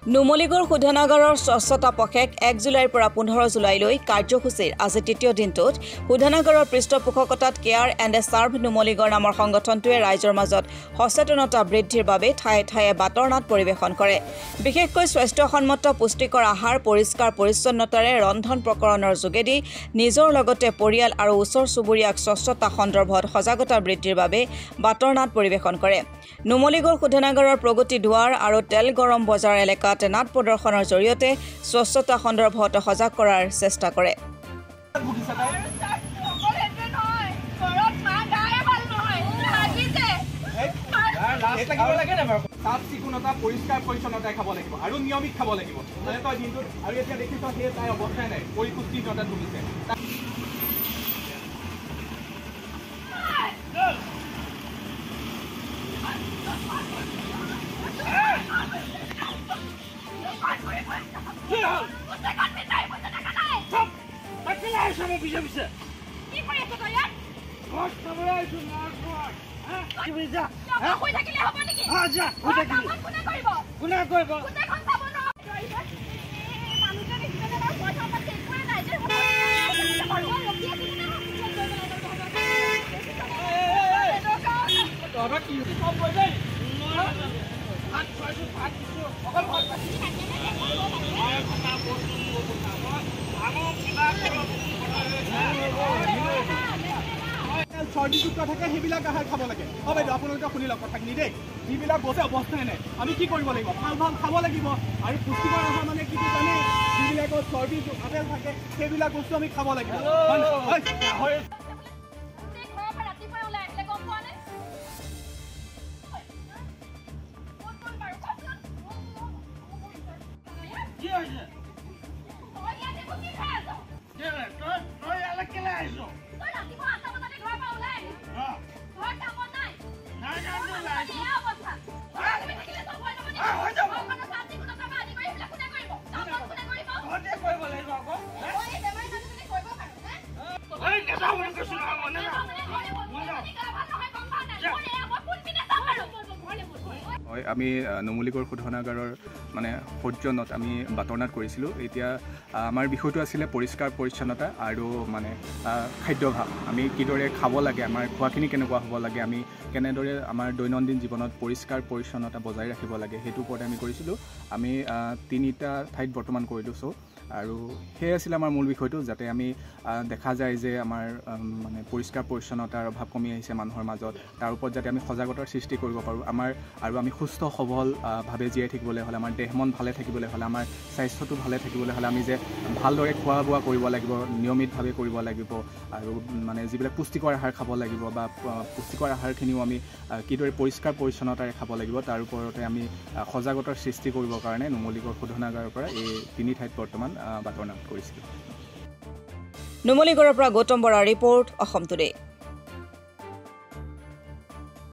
নুমলীগড় শোধনাগাৰৰ স্বচ্ছতা পক্ষক 1 জুলাইৰ পৰা 15 জুলাইলৈ কাৰ্যসূচীৰ আজি তৃতীয় দিনটোত শোধনাগাৰৰ পৃষ্ঠপোষকতাত কেয়াৰ এণ্ড চাৰ্ভ নুমলীগড় নামৰ সংগঠনটোৱে ৰাইজৰ মাজত সচেতনতা বৃদ্ধিৰ বাবে ঠায়ে ঠায়ে বাতৰ নাট পৰিৱেশন কৰে। বিশেষকৈ স্বাস্থ্যসন্মত পুষ্টিকৰ আহাৰ পৰিষ্কাৰ পৰিচ্ছন্নতাৰে ৰন্ধন প্ৰকৰণৰ যোগেদি নিজৰ লগতে পৰিয়াল আৰু ওচৰ চুবুৰীয়াক স্বচ্ছতা সন্দৰ্ভত সজাগতা বৃদ্ধিৰ বাবে বাতৰ নাট পৰিৱেশন কৰে। নুমলীগড় শোধনাগাৰৰ প্ৰগতি দুৱাৰ আৰু তেল গৰম বজাৰ এলেকাত নাট প্ৰদৰ্শনৰ জৰিয়তে স্বচ্ছতা সন্দৰ্ভত সজাগ কৰাৰ চেষ্টা কৰে। চাফ চিকুণতা পৰিষ্কাৰ পৰিচ্ছন্নতাই খাব লাগিব আৰু নিয়মিত খাব লাগিব। তই দিনটোত আৰু এতিয়া দেখিছ সেই তাই অৱস্থাই নাই পৰিপুষ্টিহীনতাত ভুগিছে। চৰ্দিযুক্ত থাকে সেইবিলাক আহাৰ খাব লাগে। বাইদেউ আপোনালোকে শুনি লওক কথাখিনি দেই। যিবিলাক বস্তু অৱস্থাই নাই আমি কি কৰিব লাগিব? ভাল ভাল খাব লাগিব আৰু পুষ্টিকৰ আহাৰ মানে কি জানে? যিবিলাকত চৰ্বি আপেল থাকে সেইবিলাক বস্তু আমি খাব লাগিব। আমি নুমলীগড় শোধনাগাৰৰ মানে সৌজন্যত আমি বাতৰ নাট কৰিছিলোঁ। এতিয়া আমাৰ বিষয়টো আছিলে পৰিষ্কাৰ পৰিচ্ছন্নতা আৰু মানে খাদ্যভাস। আমি কিদৰে খাব লাগে, আমাৰ খোৱাখিনি কেনেকুৱা হ'ব লাগে, আমি কেনেদৰে আমাৰ দৈনন্দিন জীৱনত পৰিষ্কাৰ পৰিচ্ছন্নতা বজাই ৰাখিব লাগে সেইটোৰ ওপৰতে আমি কৰিছিলোঁ। আমি 3টা ঠাইত বৰ্তমান কৰিলোঁ চ' আৰু সেয়ে আছিলে আমাৰ মূল বিষয়টো, যাতে আমি দেখা যায় যে আমাৰ মানে পৰিষ্কাৰ পৰিচ্ছন্নতাৰ অভাৱ কমি আহিছে মানুহৰ মাজত, তাৰ ওপৰত যাতে আমি সজাগতাৰ সৃষ্টি কৰিব পাৰোঁ আৰু আমি সুস্থ সবলভাৱে জীয়াই থাকিবলৈ হ'লে, আমাৰ দেহ মন ভালে থাকিবলৈ হ'লে, আমাৰ স্বাস্থ্যটো ভালে থাকিবলৈ হ'লে আমি যে ভালদৰে খোৱা বোৱা কৰিব লাগিব, নিয়মিতভাৱে কৰিব লাগিব আৰু মানে যিবিলাক পুষ্টিকৰ আহাৰ খাব লাগিব বা পুষ্টিকৰ আহাৰখিনিও আমি কিদৰে পৰিষ্কাৰ পৰিচ্ছন্নতাৰে খাব লাগিব তাৰ ওপৰতে আমি সজাগতাৰ সৃষ্টি কৰিবৰ কাৰণে নুমলীগড় শোধনাগাৰৰ পৰা এই 3 ঠাইত বৰ্তমান বাতৰ নাট কৰিছিলোঁ। নুমলীগড়ৰ পৰা গৌতম বৰাৰ ৰিপৰ্ট, অসম টুডে।